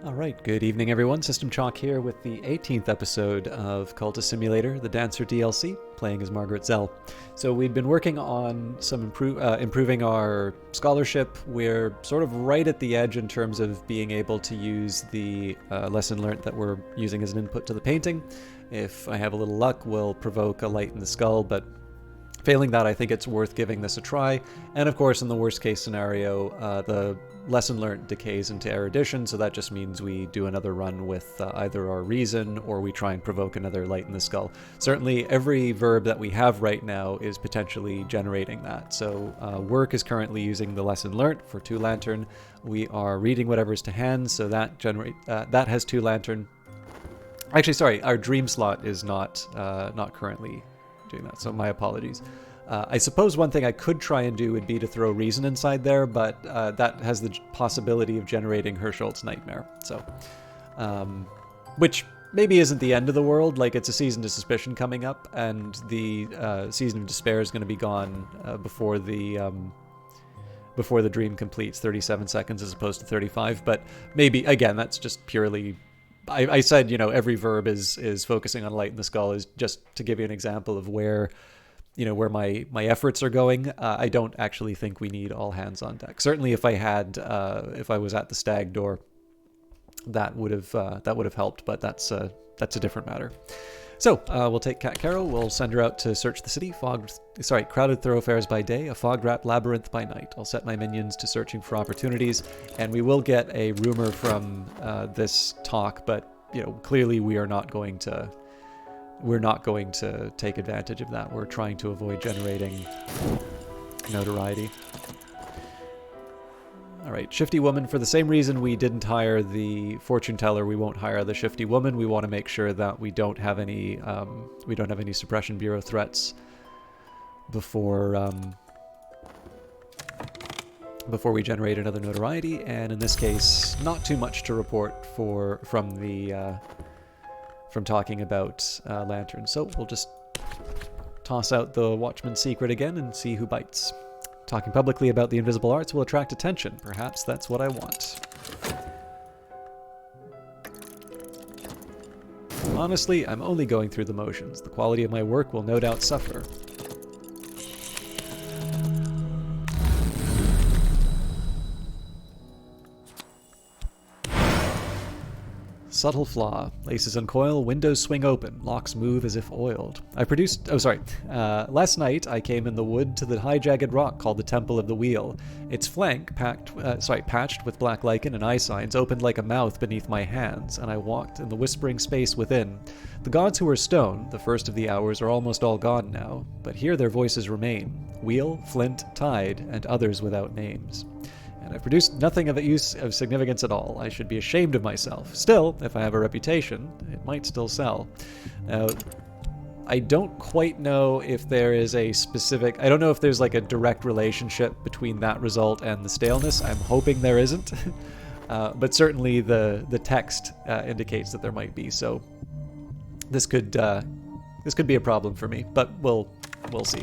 Alright, good evening everyone. System Chalk here with the 18th episode of Cultist Simulator, the Dancer DLC, playing as Margaret Zell. So we'd been working on some improving our scholarship. We're sort of right at the edge in terms of being able to use the lesson learnt that we're using as an input to the painting. If I have a little luck, we'll provoke a light in the skull, but failing that, I think it's worth giving this a try. And of course, in the worst case scenario, the lesson learnt decays into erudition, so that just means we do another run with either our reason or we try and provoke another light in the skull. Certainly, every verb that we have right now is potentially generating that. So work is currently using the lesson learnt for 2 lantern. We are reading whatever's to hand, so that that has 2 lantern. Actually, sorry, our dream slot is not currently doing that, so my apologies. I suppose one thing I could try and do would be to throw reason inside there, but that has the possibility of generating Herschel's nightmare. So, which maybe isn't the end of the world. Like, it's a season to suspicion coming up, and the season of despair is going to be gone before the dream completes, 37 seconds as opposed to 35. But maybe again, that's just purely. I said, you know, every verb is focusing on light in the skull, is just to give you an example of where, you know, where my efforts are going. I don't actually think we need all hands on deck. Certainly, if I was at the stag door, that would have helped. But that's a different matter. So we'll take Cat Carol. We'll send her out to search the city. Crowded thoroughfares by day, a fog-wrapped labyrinth by night. I'll set my minions to searching for opportunities, and we will get a rumor from this talk. But you know, clearly we are not going to. We're not going to take advantage of that. We're trying to avoid generating notoriety. All right, shifty woman. For the same reason we didn't hire the fortune teller, we won't hire the shifty woman. We want to make sure that we don't have any Suppression Bureau threats before we generate another notoriety. And in this case, not too much to report from talking about lanterns. So we'll just toss out the Watchman's secret again and see who bites. Talking publicly about the invisible arts will attract attention. Perhaps that's what I want. Honestly, I'm only going through the motions. The quality of my work will no doubt suffer. Subtle flaw. Laces uncoil, windows swing open, locks move as if oiled. Last night I came in the wood to the high jagged rock called the Temple of the Wheel. Its flank, patched with black lichen and eye signs, opened like a mouth beneath my hands, and I walked in the whispering space within. The gods who were stone, the first of the hours, are almost all gone now, but here their voices remain. Wheel, flint, tide, and others without names. And I've produced nothing of use of significance at all. I should be ashamed of myself. Still, if I have a reputation, it might still sell. Now, I don't quite know if there is a specific... I don't know if there's like a direct relationship between that result and the staleness. I'm hoping there isn't. But certainly the text indicates that there might be. So this could be a problem for me, but we'll see.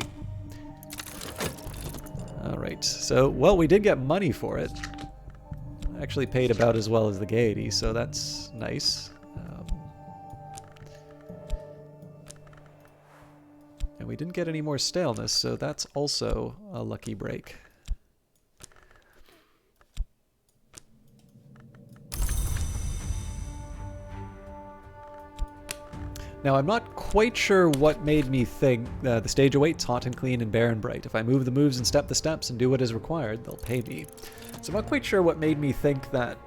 Alright, so, well, we did get money for it. Actually paid about as well as the Gaiety, so that's nice. And we didn't get any more staleness, so that's also a lucky break. Now, I'm not quite sure what made me think the stage awaits hot and clean and bare and bright. If I move the moves and step the steps and do what is required, they'll pay me. So I'm not quite sure what made me think that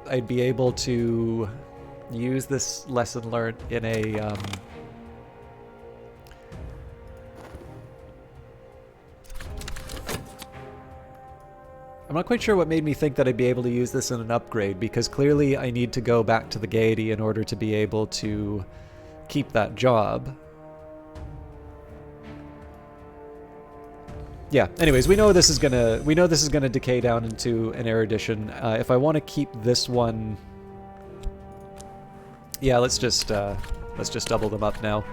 I'd be able to use this lesson learned in a... I'm not quite sure what made me think that I'd be able to use this in an upgrade, because clearly I need to go back to the Gaiety in order to be able to keep that job. Yeah, anyways, we know this is gonna decay down into an erudition. If I want to keep this one, yeah, let's just double them up now.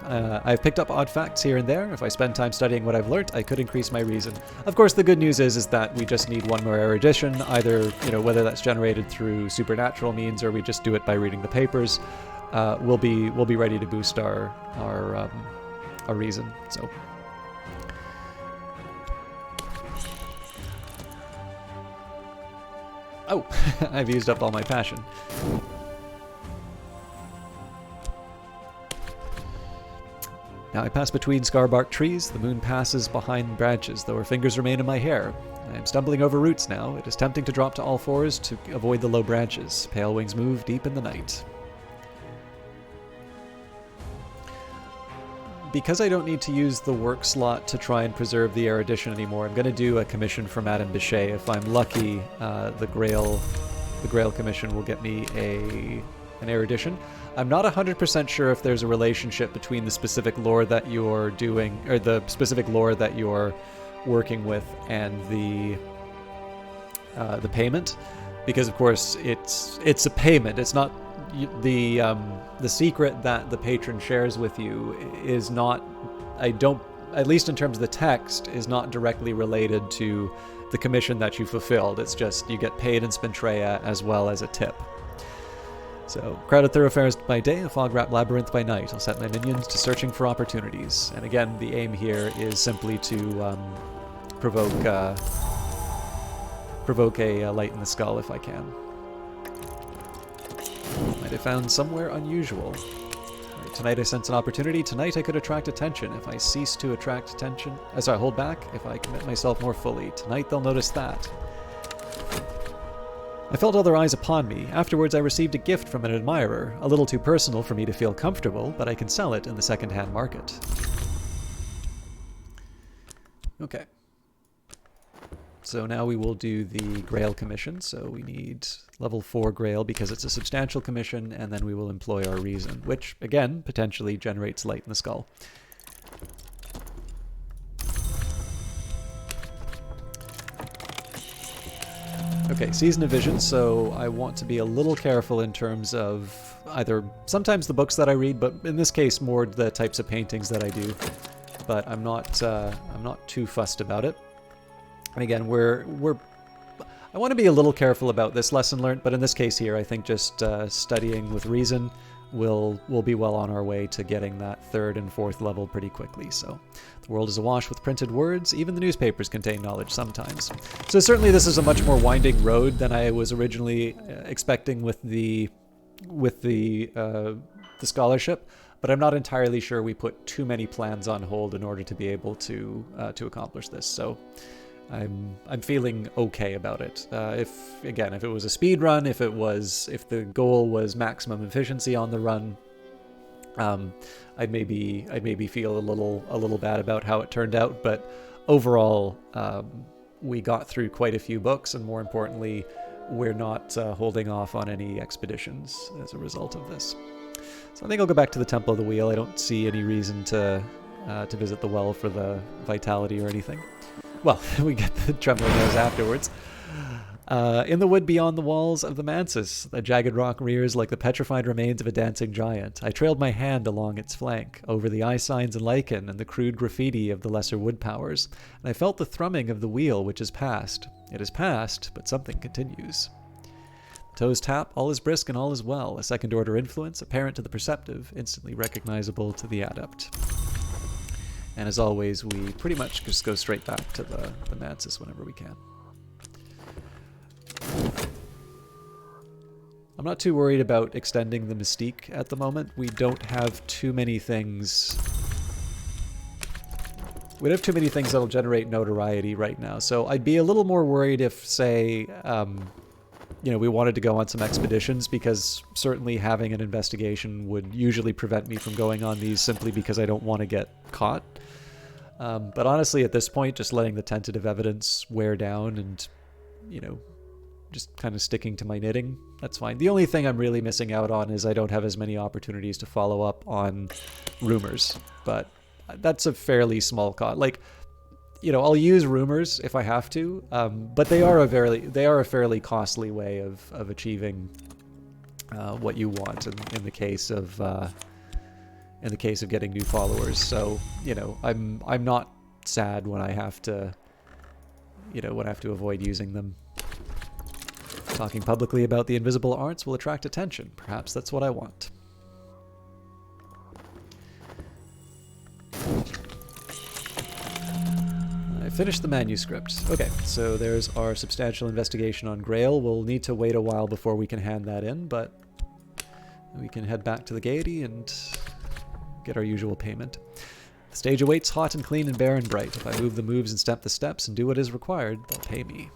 I've picked up odd facts here and there. If I spend time studying what I've learnt, I could increase my reason. Of course, the good news is that we just need one more erudition, either, you know, whether that's generated through supernatural means or we just do it by reading the papers. We'll be ready to boost our reason. So. Oh, I've used up all my passion. Now I pass between scar-barked trees. The moon passes behind branches, though her fingers remain in my hair. I am stumbling over roots now. It is tempting to drop to all fours to avoid the low branches. Pale wings move deep in the night. Because I don't need to use the work slot to try and preserve the erudition anymore, I'm going to do a commission for Madame Bichet. If I'm lucky, the Grail commission will get me an erudition. I'm not 100% sure if there's a relationship between the specific lore that you're doing, or the specific lore that you're working with, and the payment, because of course it's a payment. It's not the secret that the patron shares with you is not. At least in terms of the text, is not directly related to the commission that you fulfilled. It's just you get paid in Spintrea as well as a tip. So, crowded thoroughfares by day, a fog-wrapped labyrinth by night. I'll set my minions to searching for opportunities. And again, the aim here is simply to provoke a light in the skull if I can. Might have found somewhere unusual. Right, tonight I sense an opportunity. Tonight I could attract attention. If I cease to attract attention... hold back. If I commit myself more fully. Tonight they'll notice that. I felt other eyes upon me. Afterwards I received a gift from an admirer. A little too personal for me to feel comfortable, but I can sell it in the second-hand market. Okay. So now we will do the Grail commission. So we need level 4 Grail because it's a substantial commission, and then we will employ our reason, which, again, potentially generates light in the skull. Okay, Season of Vision, so I want to be a little careful in terms of either sometimes the books that I read, but in this case more the types of paintings that I do. But I'm not too fussed about it. And again, I want to be a little careful about this lesson learned, but in this case here, I think just studying with reason we'll be well on our way to getting that 3rd and 4th level pretty quickly. So the world is awash with printed words. Even the newspapers contain knowledge sometimes. So certainly this is a much more winding road than I was originally expecting with the scholarship. But I'm not entirely sure we put too many plans on hold in order to be able to accomplish this. So I'm feeling okay about it. If it was a speed run, if the goal was maximum efficiency on the run, I'd maybe feel a little bad about how it turned out. But overall, we got through quite a few books, and more importantly, we're not holding off on any expeditions as a result of this. So I think I'll go back to the Temple of the Wheel. I don't see any reason to visit the well for the vitality or anything. Well, we get the trembling nose afterwards. In the wood beyond the walls of the Mansus, the jagged rock rears like the petrified remains of a dancing giant. I trailed my hand along its flank, over the eye signs and lichen and the crude graffiti of the lesser wood powers, and I felt the thrumming of the wheel which is past. It is past, but something continues. The toes tap, all is brisk and all is well, a second-order influence, apparent to the perceptive, instantly recognizable to the adept. And as always, we pretty much just go straight back to the Mansus whenever we can. I'm not too worried about extending the mystique at the moment. We don't have too many things... We don't have too many things that'll generate notoriety right now. So I'd be a little more worried if, say, we wanted to go on some expeditions, because certainly having an investigation would usually prevent me from going on these simply because I don't want to get caught. But honestly, at this point, just letting the tentative evidence wear down and, just kind of sticking to my knitting, that's fine. The only thing I'm really missing out on is I don't have as many opportunities to follow up on rumors, but that's a fairly small cost. I'll use rumors if I have to, but they are a fairly costly way of achieving what you want in the case of in the case of getting new followers. So, you know, I'm not sad when I have to, you know, when I have to avoid using them. Talking publicly about the invisible arts will attract attention. Perhaps that's what I want. I finished the manuscript. Okay, so there's our substantial investigation on Grail. We'll need to wait a while before we can hand that in, but we can head back to the Gaiety and get our usual payment. The stage awaits hot and clean and bare and bright. If I move the moves and step the steps and do what is required, they'll pay me.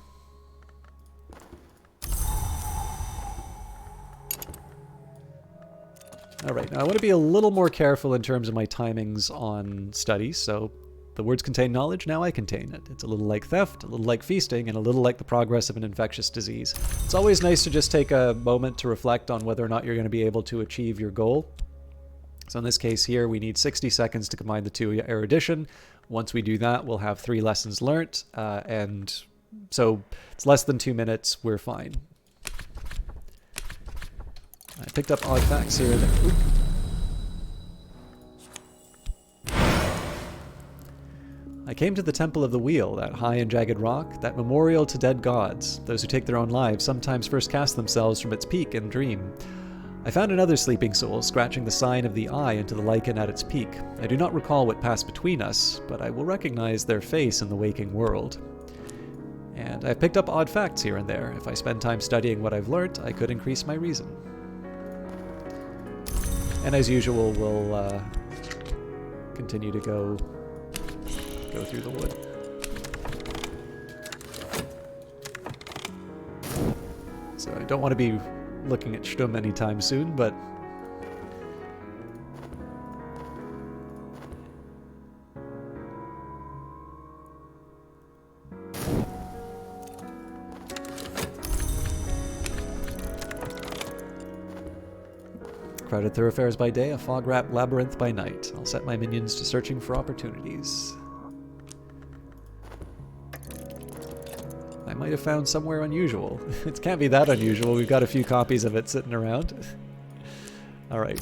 Alright, now I want to be a little more careful in terms of my timings on studies, so the words contain knowledge, now I contain it. It's a little like theft, a little like feasting, and a little like the progress of an infectious disease. It's always nice to just take a moment to reflect on whether or not you're going to be able to achieve your goal. So in this case here, we need 60 seconds to combine the two erudition. Once we do that, we'll have 3 lessons learnt, and so it's less than 2 minutes, we're fine. I picked up odd facts here and there. I came to the Temple of the Wheel, that high and jagged rock, that memorial to dead gods. Those who take their own lives sometimes first cast themselves from its peak and dream. I found another sleeping soul, scratching the sign of the eye into the lichen at its peak. I do not recall what passed between us, but I will recognize their face in the waking world. And I've picked up odd facts here and there. If I spend time studying what I've learnt, I could increase my reason. And as usual, we'll continue to go through the wood. So I don't want to be looking at Stum anytime soon, but crowded thoroughfares by day, a fog-wrapped labyrinth by night. I'll set my minions to searching for opportunities. I might have found somewhere unusual. It can't be that unusual. We've got a few copies of it sitting around. Alright,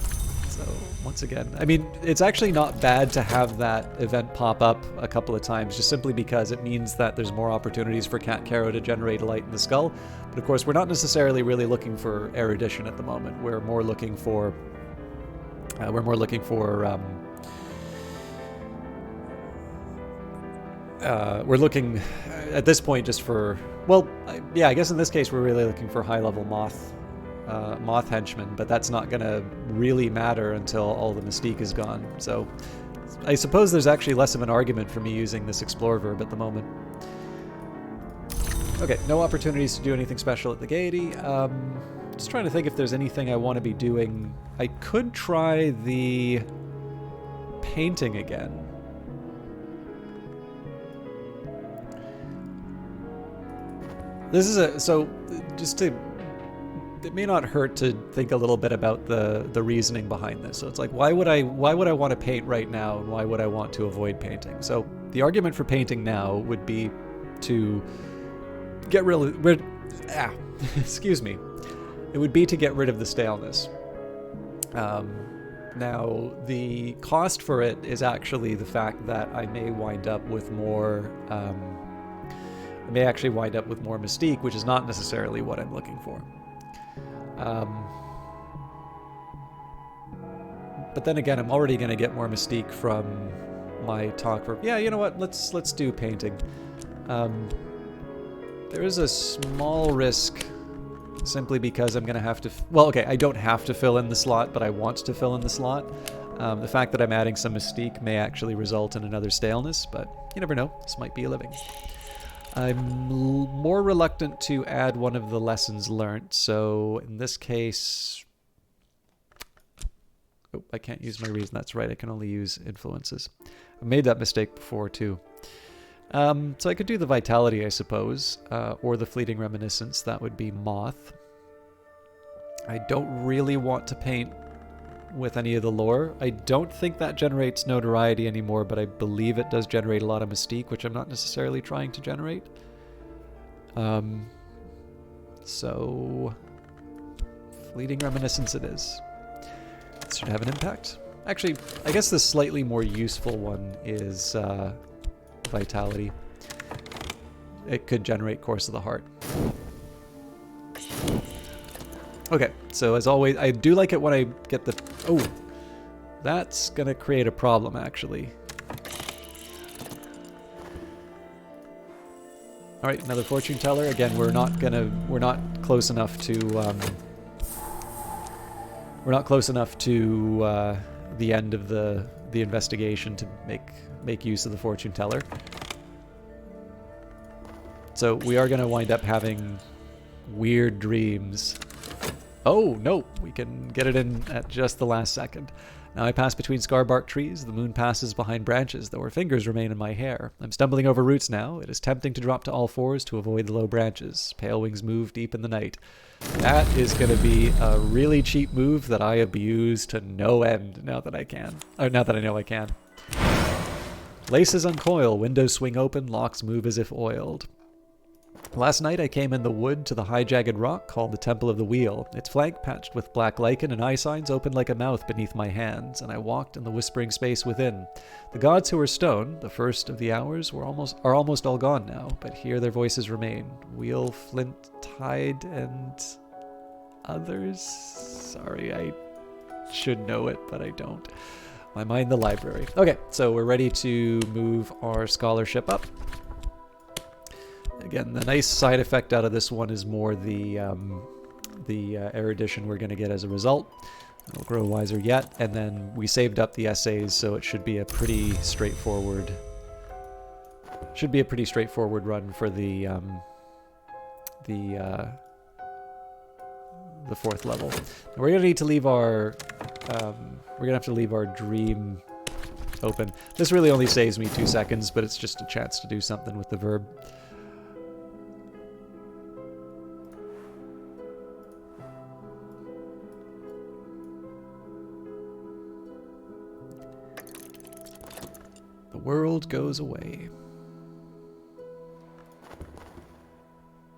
so once again, I mean, it's actually not bad to have that event pop up a couple of times, just simply because it means that there's more opportunities for Cat Caro to generate a light in the skull. But of course, we're not necessarily really looking for erudition at the moment. We're more looking for we're looking at this point just for, well, yeah, I guess in this case we're really looking for high-level moth henchmen, but that's not going to really matter until all the mystique is gone. So I suppose there's actually less of an argument for me using this explore verb at the moment. Okay, no opportunities to do anything special at the Gaiety. Just trying to think if there's anything I want to be doing. I could try the painting again. This is so just to, it may not hurt to think a little bit about the reasoning behind this. So it's like, why would I want to paint right now, and why would I want to avoid painting? So the argument for painting now would be to get excuse me. It would be to get rid of the staleness. Now, the cost for it is actually the fact that I may wind up with more. I may actually wind up with more mystique, which is not necessarily what I'm looking for. But then again, I'm already going to get more mystique from my talk for. Yeah, you know what? Let's do painting. There is a small risk, simply because I'm going to have to... Well, okay, I don't have to fill in the slot, but I want to fill in the slot. The fact that I'm adding some mystique may actually result in another staleness, but you never know. This might be a living. I'm more reluctant to add one of the lessons learnt, so in this case... Oh, I can't use my reason. That's right, I can only use influences. I've made that mistake before, too. So I could do the Vitality, I suppose, or the Fleeting Reminiscence. That would be Moth. I don't really want to paint with any of the lore. I don't think that generates notoriety anymore, but I believe it does generate a lot of mystique, which I'm not necessarily trying to generate. So Fleeting Reminiscence it is. This should have an impact. Actually, I guess the slightly more useful one is Vitality. It could generate Course of the Heart. Okay, so as always, I do like it when I get the... Oh, that's going to create a problem, actually. All right, another fortune teller. Again, we're not close enough to the end of the investigation to make use of the fortune teller. So we are going to wind up having weird dreams. Oh, no, we can get it in at just the last second. Now I pass between scar-barked trees, the moon passes behind branches, though her fingers remain in my hair. I'm stumbling over roots now. It is tempting to drop to all fours to avoid the low branches. Pale wings move deep in the night. That is going to be a really cheap move that I abuse to no end now that I can. Or now that I know I can. Laces uncoil, windows swing open, locks move as if oiled. Last night I came in the wood to the high jagged rock called the Temple of the Wheel. Its flank patched with black lichen and eye signs opened like a mouth beneath my hands, and I walked in the whispering space within. The gods who were stone, the first of the hours, are almost all gone now, but here their voices remain. Wheel, Flint, Tide, and others? Sorry, I should know it, but I don't. My mind, the library. Okay, so we're ready to move our scholarship up. Again, the nice side effect out of this one is more the erudition we're going to get as a result. We'll grow wiser yet, and then we saved up the essays, so it should be a pretty straightforward. Run for the fourth level. Now we're going to need to leave our dream open. This really only saves me 2 seconds, but it's just a chance to do something with the verb. The world goes away.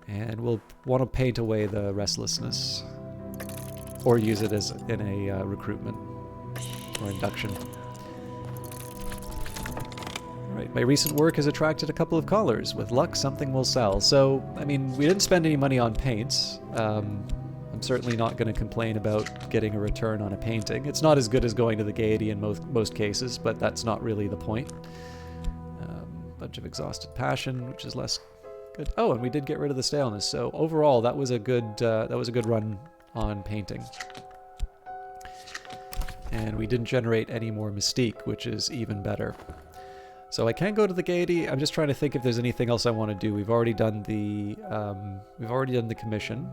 And we'll want to paint away the restlessness. Or use it as in a recruitment or induction. Alright, my recent work has attracted a couple of callers. With luck, something will sell. So, I mean, we didn't spend any money on paints. I'm certainly not going to complain about getting a return on a painting. It's not as good as going to the Gaiety in most cases, but that's not really the point. Bunch of exhausted passion, which is less good. Oh, and we did get rid of the staleness. So overall, that was a good run on painting. And we didn't generate any more mystique, which is even better. So I can go to the Gaiety. I'm just trying to think if there's anything else I want to do. We've already done the commission.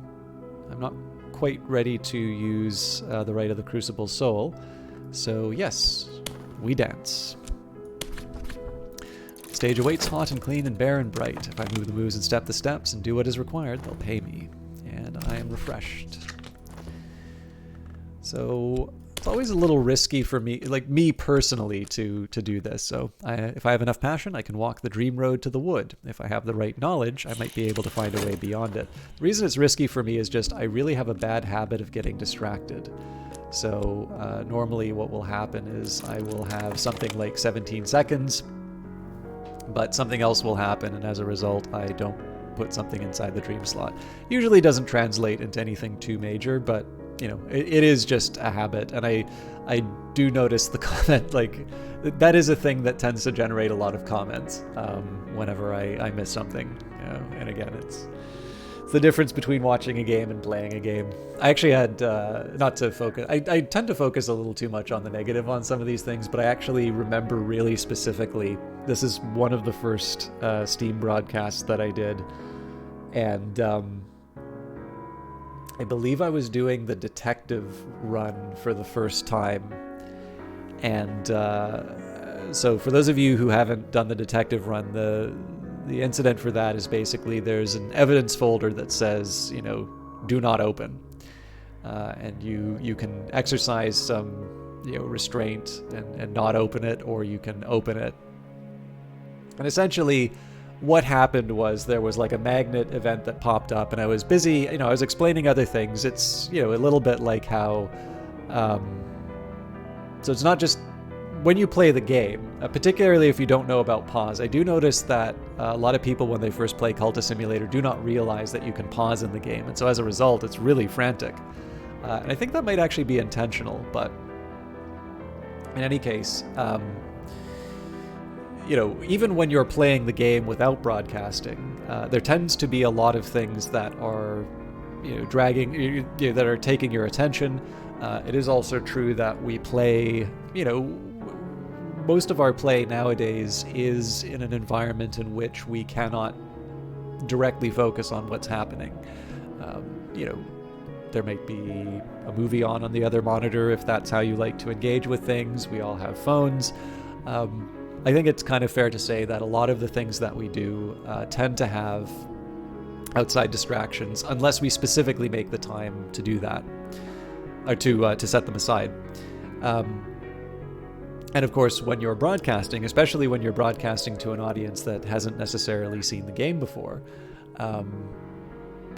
I'm not quite ready to use the Rite of the Crucible Soul. So yes, we dance. Stage awaits hot and clean and bare and bright. If I move the moves and step the steps and do what is required, they'll pay me. And I am refreshed. So it's always a little risky for me, like me personally, to do this. So if I have enough passion, I can walk the dream road to the wood. If I have the right knowledge, I might be able to find a way beyond it. The reason it's risky for me is just I really have a bad habit of getting distracted. So normally what will happen is I will have something like 17 seconds, but something else will happen, and as a result, I don't put something inside the dream slot. Usually doesn't translate into anything too major, but you know, it is just a habit, and I do notice the comment, like, that is a thing that tends to generate a lot of comments whenever I miss something, you know? And again, it's the difference between watching a game and playing a game. I actually had, not to focus, I tend to focus a little too much on the negative on some of these things, but I actually remember really specifically, this is one of the first Steam broadcasts that I did, and I believe I was doing the detective run for the first time, and so for those of you who haven't done the detective run, the incident for that is basically there's an evidence folder that says, you know, do not open, and you can exercise some, you know, restraint and not open it, or you can open it. And essentially what happened was there was like a magnet event that popped up, and I was busy, you know, I was explaining other things. It's, you know, a little bit like how So it's not just when you play the game, particularly if you don't know about pause. I do notice that a lot of people, when they first play Cultist Simulator, do not realize that you can pause in the game. And so as a result, it's really frantic. And I think that might actually be intentional, but in any case, you know, even when you're playing the game without broadcasting, there tends to be a lot of things that are, you know, that are taking your attention. It is also true that we play, you know, most of our play nowadays is in an environment in which we cannot directly focus on what's happening. You know, there might be a movie on the other monitor if that's how you like to engage with things. We all have phones. I think it's kind of fair to say that a lot of the things that we do tend to have outside distractions unless we specifically make the time to do that, or to set them aside. And of course, when you're broadcasting, especially when you're broadcasting to an audience that hasn't necessarily seen the game before,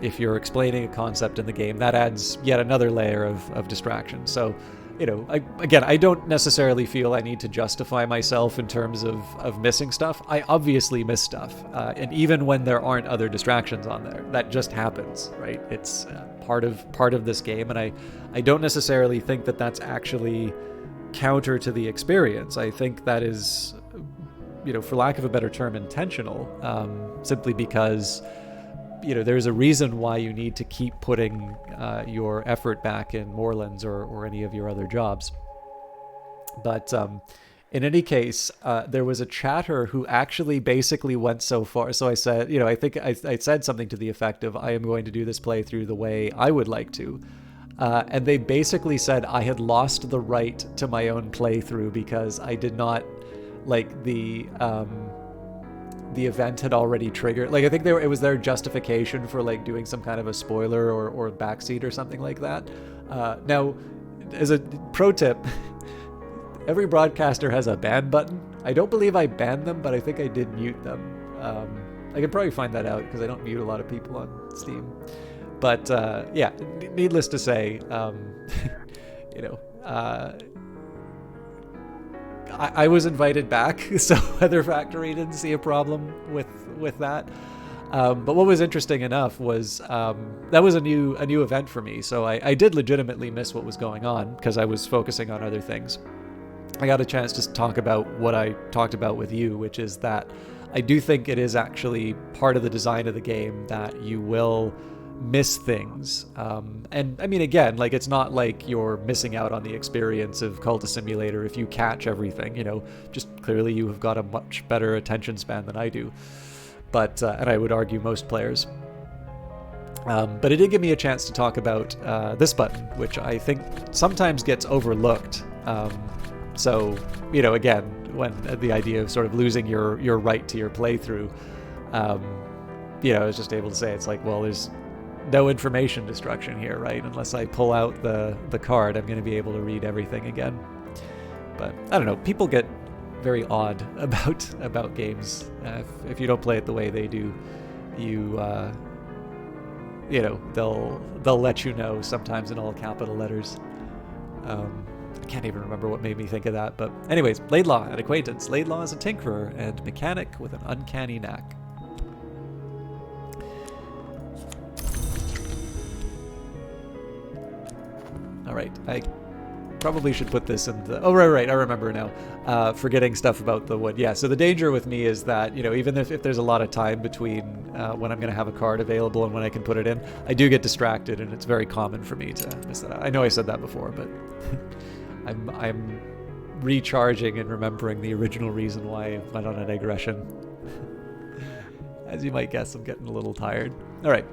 if you're explaining a concept in the game, that adds yet another layer of distraction. So, you know, I don't necessarily feel I need to justify myself in terms of missing stuff. I obviously miss stuff. And even when there aren't other distractions on there, that just happens, right? It's part of this game. And I don't necessarily think that that's actually counter to the experience. I think that is, you know, for lack of a better term, intentional, simply because, you know, there's a reason why you need to keep putting your effort back in Morelands or any of your other jobs. But in any case, there was a chatter who actually basically went so far. So I said, you know, I think I said something to the effect of, I am going to do this playthrough the way I would like to. And they basically said I had lost the right to my own playthrough because I did not, like, the event had already triggered. Like, I think it was their justification for, like, doing some kind of a spoiler or backseat or something like that. Now, as a pro tip, every broadcaster has a ban button. I don't believe I banned them, but I think I did mute them. I can probably find that out because I don't mute a lot of people on Steam. But yeah, needless to say, you know, I was invited back, so Weather Factory didn't see a problem with that. But what was interesting enough was that was a new event for me. So I did legitimately miss what was going on because I was focusing on other things. I got a chance to talk about what I talked about with you, which is that I do think it is actually part of the design of the game that you will miss things. And I mean, again, like, it's not like you're missing out on the experience of Cultist Simulator if you catch everything, you know, just clearly you have got a much better attention span than I do. But, and I would argue most players. But it did give me a chance to talk about this button, which I think sometimes gets overlooked. So, you know, again, when the idea of sort of losing your right to your playthrough, you know, I was just able to say, it's like, well, there's no information destruction here, right? Unless I pull out the card, I'm going to be able to read everything again. But I don't know, people get very odd about games. If you don't play it the way they do, you know, they'll let you know, sometimes in all capital letters. I can't even remember what made me think of that, but anyways, Laidlaw, an acquaintance. Laidlaw is a tinkerer and mechanic with an uncanny knack. Alright, I probably should put this in the... Oh, right, I remember now. Forgetting stuff about the wood. Yeah, so the danger with me is that, you know, even if there's a lot of time between when I'm going to have a card available and when I can put it in, I do get distracted, and it's very common for me to miss that out. I know I said that before, but I'm recharging and remembering the original reason why I went on a digression. As you might guess, I'm getting a little tired. Alright,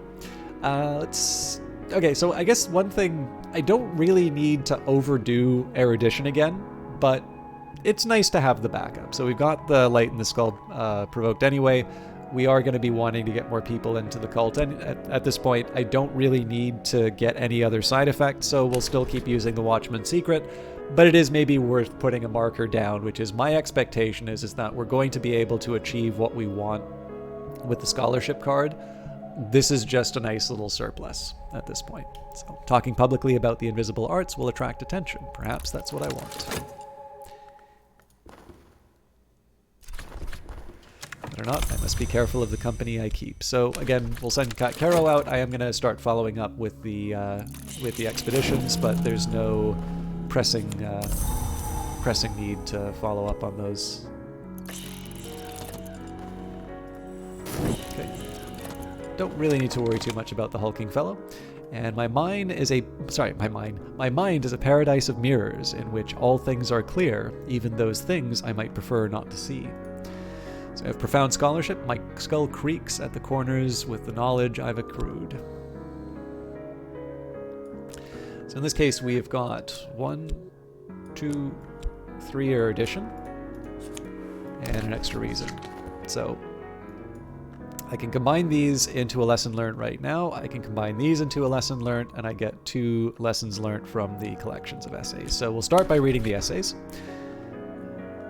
okay, so I guess one thing, I don't really need to overdo erudition again, but it's nice to have the backup. So we've got the light in the skull provoked anyway. We are going to be wanting to get more people into the cult, and at this point, I don't really need to get any other side effects, so we'll still keep using the Watchman's Secret, but it is maybe worth putting a marker down, which is my expectation is that we're going to be able to achieve what we want with the scholarship card. This is just a nice little surplus at this point. So talking publicly about the invisible arts will attract attention. Perhaps that's what I want. Better not. I must be careful of the company I keep. So again, we'll send Caro out. I am going to start following up with the expeditions, but there's no pressing need to follow up on those. Okay. Don't really need to worry too much about the hulking fellow. And my mind is a paradise of mirrors in which all things are clear, even those things I might prefer not to see. So I have profound scholarship. My skull creaks at the corners with the knowledge I've accrued. So in this case, we have got 1, 2, 3 erudition and an extra reason. So I can combine these into a lesson learned right now. I can combine these into a lesson learned, and I get 2 lessons learned from the collections of essays. So we'll start by reading the essays.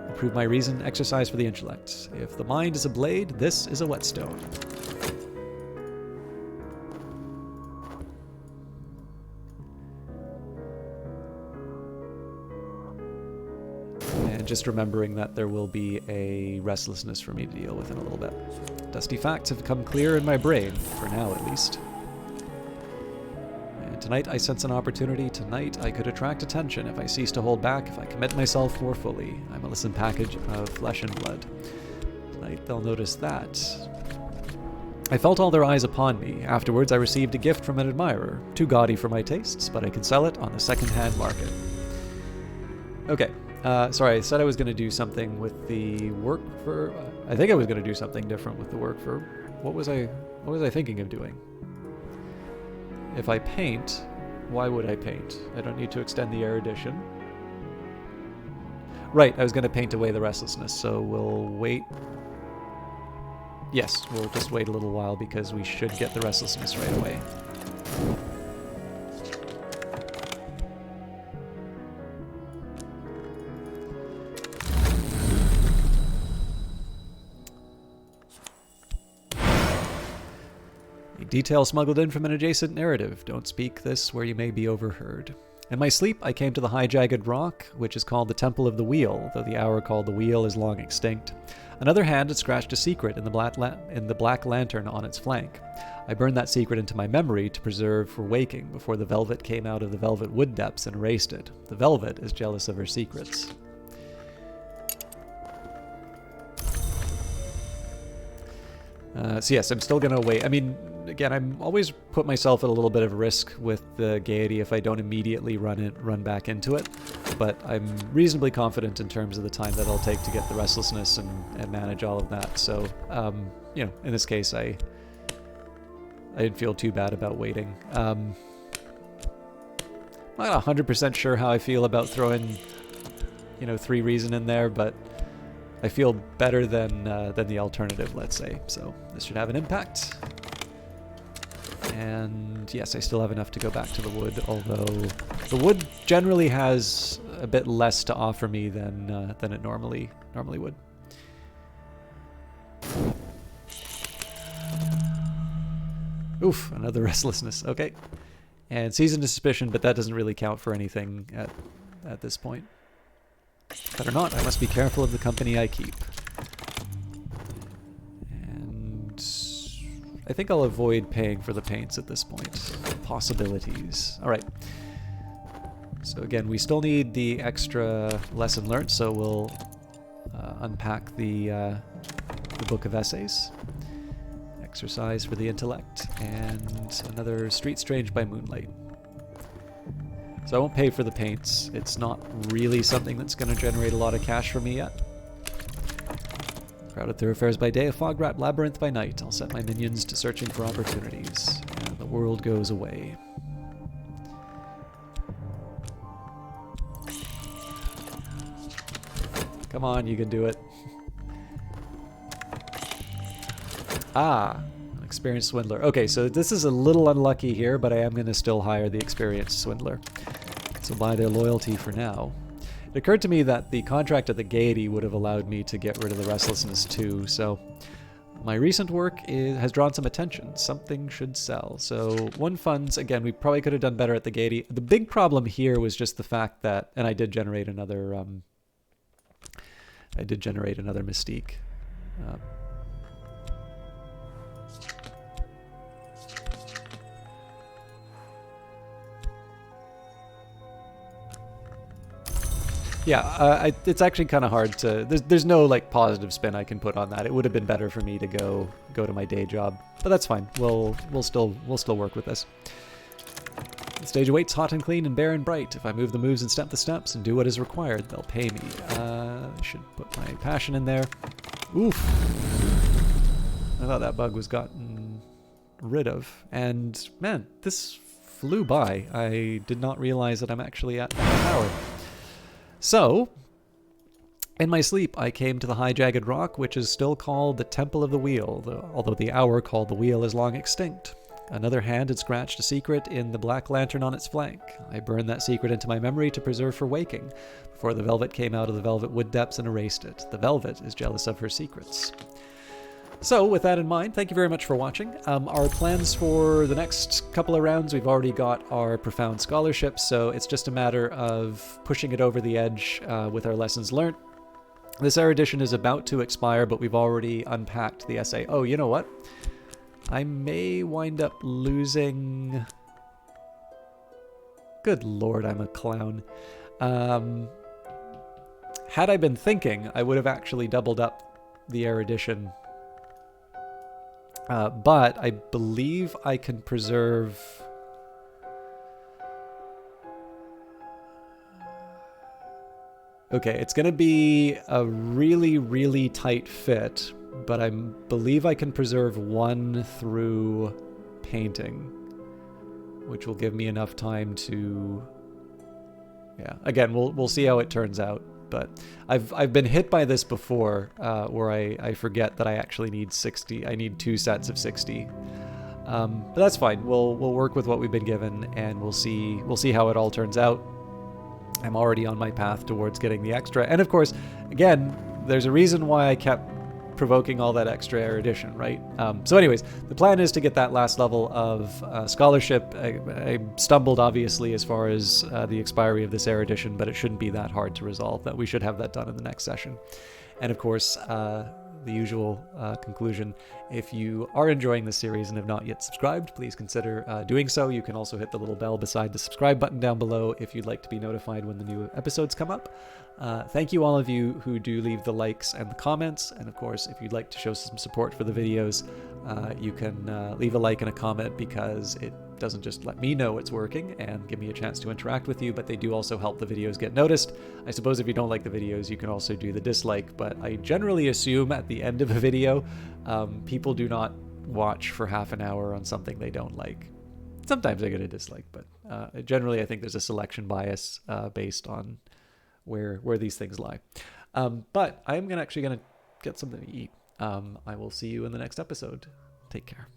Improve my reason, exercise for the intellect. If the mind is a blade, this is a whetstone. And just remembering that there will be a restlessness for me to deal with in a little bit. Dusty facts have become clear in my brain, for now at least. And tonight I sense an opportunity. Tonight I could attract attention if I cease to hold back, if I commit myself more fully. I'm a listen package of flesh and blood. Tonight they'll notice that. I felt all their eyes upon me. Afterwards I received a gift from an admirer. Too gaudy for my tastes, but I can sell it on the second-hand market. Okay. Sorry, I said I was going to do something with the work for... I think I was going to do something different with the work for... What was I thinking of doing? If I paint, why would I paint? I don't need to extend the erudition. Right, I was going to paint away the restlessness, so we'll wait. Yes, we'll just wait a little while because we should get the restlessness right away. Detail smuggled in from an adjacent narrative. Don't speak this where you may be overheard. In my sleep, I came to the high jagged rock, which is called the Temple of the Wheel, though the hour called the Wheel is long extinct. Another hand had scratched a secret in the black lantern on its flank. I burned that secret into my memory to preserve for waking before the velvet came out of the velvet wood depths and erased it. The velvet is jealous of her secrets. So yes, I'm still going to wait. I mean, again, I'm always put myself at a little bit of risk with the gaiety if I don't immediately run back into it. But I'm reasonably confident in terms of the time that I'll take to get the restlessness and manage all of that. So, you know, in this case, I didn't feel too bad about waiting. I'm not 100% sure how I feel about throwing, you know, 3 reason in there, but I feel better than the alternative, let's say. So this should have an impact. And yes, I still have enough to go back to the wood, although the wood generally has a bit less to offer me than it normally would. Oof, another restlessness. Okay. And season to suspicion, but that doesn't really count for anything at this point. Better not. I must be careful of the company I keep. And I think I'll avoid paying for the paints at this point. Possibilities. All right. So again, we still need the extra lesson learned, so we'll unpack the book of essays. Exercise for the intellect, and another Street Strange by Moonlight. So I won't pay for the paints. It's not really something that's going to generate a lot of cash for me yet. Crowded thoroughfares by day, a fog-wrapped labyrinth by night. I'll set my minions to searching for opportunities, and the world goes away. Come on, you can do it. Ah, an experienced swindler. Okay, so this is a little unlucky here, but I am going to still hire the experienced swindler. So buy their loyalty for now. It occurred to me that the contract at the Gaiety would have allowed me to get rid of the restlessness too, so my recent work has drawn some attention. Something should sell. So one funds, again, we probably could have done better at the Gaiety. The big problem here was just the fact that, and I did generate another Mystique. Yeah, it's actually kind of hard to. There's no like positive spin I can put on that. It would have been better for me to go to my day job, but that's fine. We'll still work with this. The stage awaits hot and clean and bare and bright. If I move the moves and step the steps and do what is required, they'll pay me. I should put my passion in there. Oof! I thought that bug was gotten rid of, and man, this flew by. I did not realize that I'm actually at that tower. So, in my sleep, I came to the high jagged rock, which is still called the Temple of the Wheel, although the hour called the Wheel is long extinct. Another hand had scratched a secret in the black lantern on its flank. I burned that secret into my memory to preserve for waking, before the velvet came out of the velvet wood depths and erased it. The velvet is jealous of her secrets. So, with that in mind, thank you very much for watching. Our plans for the next couple of rounds, we've already got our Profound Scholarship, so it's just a matter of pushing it over the edge with our lessons learned. This erudition is about to expire, but we've already unpacked the essay. Oh, you know what? I may wind up losing... Good lord, I'm a clown. Had I been thinking, I would have actually doubled up the erudition. But I believe I can preserve... Okay, it's going to be a really, really tight fit, but I believe I can preserve one through painting, which will give me enough time to... Yeah, again, we'll see how it turns out. But I've been hit by this before, where I forget that I actually need 60. I need 2 sets of 60. But that's fine. We'll work with what we've been given, and we'll see how it all turns out. I'm already on my path towards getting the extra, and of course, again, there's a reason why I kept provoking all that extra erudition, right? So anyways, the plan is to get that last level of scholarship. I stumbled, obviously, as far as the expiry of this erudition, but it shouldn't be that hard to resolve. That we should have that done in the next session. And of course, the usual conclusion, if you are enjoying this series and have not yet subscribed, please consider doing so. You can also hit the little bell beside the subscribe button down below if you'd like to be notified when the new episodes come up. Thank you all of you who do leave the likes and the comments, and of course, if you'd like to show some support for the videos, you can leave a like and a comment, because it doesn't just let me know it's working and give me a chance to interact with you, but they do also help the videos get noticed. I suppose if you don't like the videos, you can also do the dislike, but I generally assume at the end of a video, people do not watch for half an hour on something they don't like. Sometimes I get a dislike, but generally I think there's a selection bias based on where these things lie. But I'm actually gonna get something to eat. I will see you in the next episode. Take care.